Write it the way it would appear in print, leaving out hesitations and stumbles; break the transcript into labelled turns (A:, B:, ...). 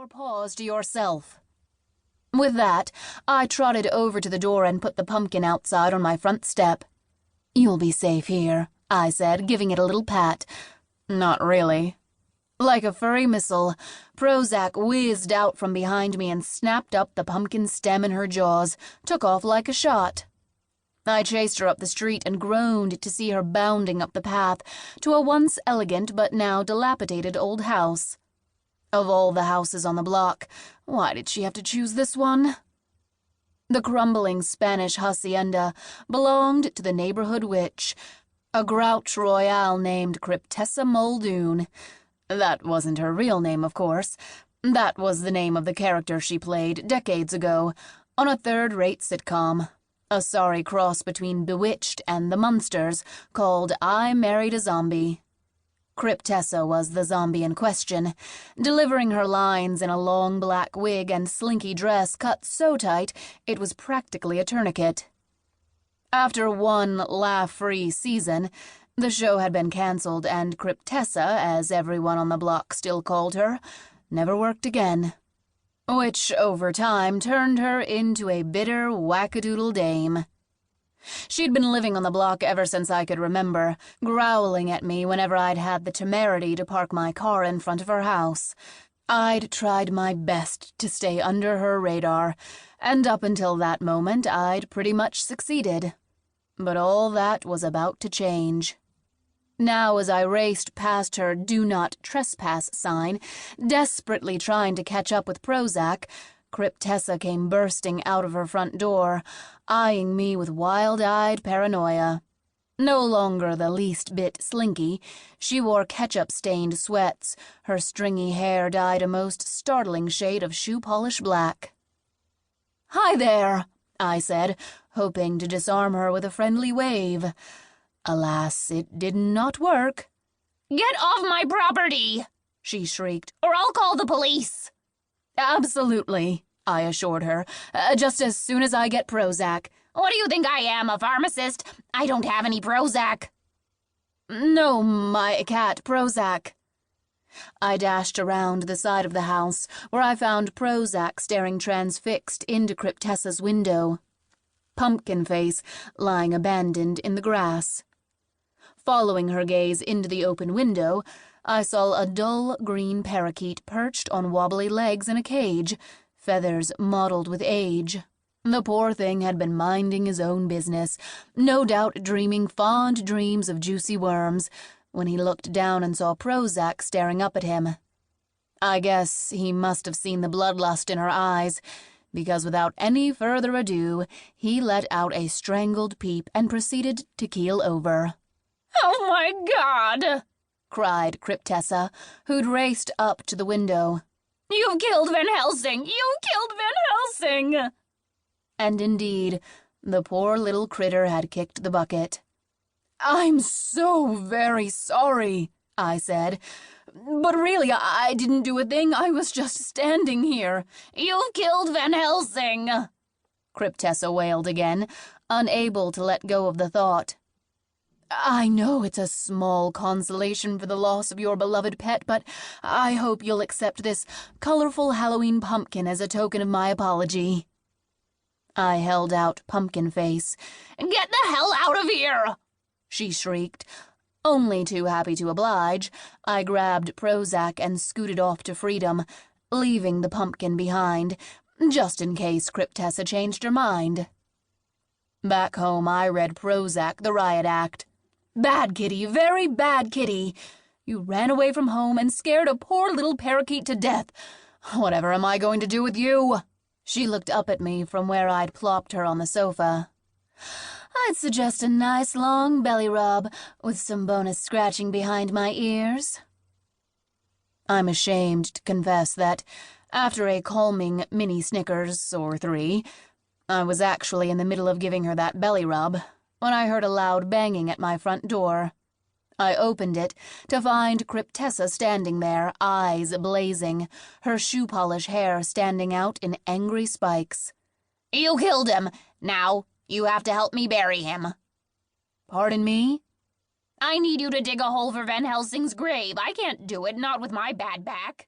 A: your paws to yourself." With that, I trotted over to the door and put the pumpkin outside on my front step. "You'll be safe here," I said, giving it a little pat. Not really. Like a furry missile, Prozac whizzed out from behind me and snapped up the pumpkin stem in her jaws, took off like a shot. I chased her up the street and groaned to see her bounding up the path to a once elegant but now dilapidated old house. Of all the houses on the block, why did she have to choose this one? The crumbling Spanish hacienda belonged to the neighborhood witch, a grouch royale named Cryptessa Muldoon. That wasn't her real name, of course. That was the name of the character she played decades ago on a third-rate sitcom, a sorry cross between Bewitched and The Munsters called I Married a Zombie. Cryptessa was the zombie in question, delivering her lines in a long black wig and slinky dress cut so tight it was practically a tourniquet. After one laugh-free season, the show had been cancelled, and Cryptessa, as everyone on the block still called her, never worked again. Which, over time, turned her into a bitter, wackadoodle dame. She'd been living on the block ever since I could remember, growling at me whenever I'd had the temerity to park my car in front of her house. I'd tried my best to stay under her radar, and up until that moment I'd pretty much succeeded. But all that was about to change. Now, as I raced past her Do Not Trespass sign, desperately trying to catch up with Prozac, Cryptessa came bursting out of her front door, eyeing me with wild-eyed paranoia. No longer the least bit slinky, she wore ketchup-stained sweats, her stringy hair dyed a most startling shade of shoe-polish black. "Hi there," I said, hoping to disarm her with a friendly wave. Alas, it did not work.
B: "Get off my property!" she shrieked, "or I'll call the police."
A: "Absolutely," I assured her, "just as soon as I get Prozac."
B: "What do you think I am, a pharmacist? I don't have any Prozac."
A: "No, my cat, Prozac." I dashed around the side of the house, where I found Prozac staring transfixed into Cryptessa's window. Pumpkin Face lying abandoned in the grass. Following her gaze into the open window, I saw a dull green parakeet perched on wobbly legs in a cage, feathers mottled with age. The poor thing had been minding his own business, no doubt dreaming fond dreams of juicy worms, when he looked down and saw Prozac staring up at him. I guess he must have seen the bloodlust in her eyes, because without any further ado, he let out a strangled peep and proceeded to keel over.
B: "Oh, my God!"
A: cried Cryptessa, who'd raced up to the window.
B: "You've killed Van Helsing! You've killed Van Helsing!"
A: And indeed, the poor little critter had kicked the bucket. "I'm so very sorry," I said. "But really, I didn't do a thing. I was just standing here."
B: "You've killed Van Helsing!"
A: Cryptessa wailed again, unable to let go of the thought. "I know it's a small consolation for the loss of your beloved pet, but I hope you'll accept this colorful Halloween pumpkin as a token of my apology." I held out Pumpkin Face.
B: "Get the hell out of here!"
A: she shrieked. Only too happy to oblige, I grabbed Prozac and scooted off to freedom, leaving the pumpkin behind, just in case Cryptessa changed her mind. Back home, I read Prozac, the riot act. "Bad kitty, very bad kitty. You ran away from home and scared a poor little parakeet to death. Whatever am I going to do with you?" She looked up at me from where I'd plopped her on the sofa. "I'd suggest a nice long belly rub with some bonus scratching behind my ears." I'm ashamed to confess that, after a calming mini Snickers or 3, I was actually in the middle of giving her that belly rub when I heard a loud banging at my front door. I opened it to find Cryptessa standing there, eyes blazing, her shoe-polish hair standing out in angry spikes.
B: "You killed him. Now, you have to help me bury him."
A: "Pardon me?"
B: "I need you to dig a hole for Van Helsing's grave. I can't do it, not with my bad back."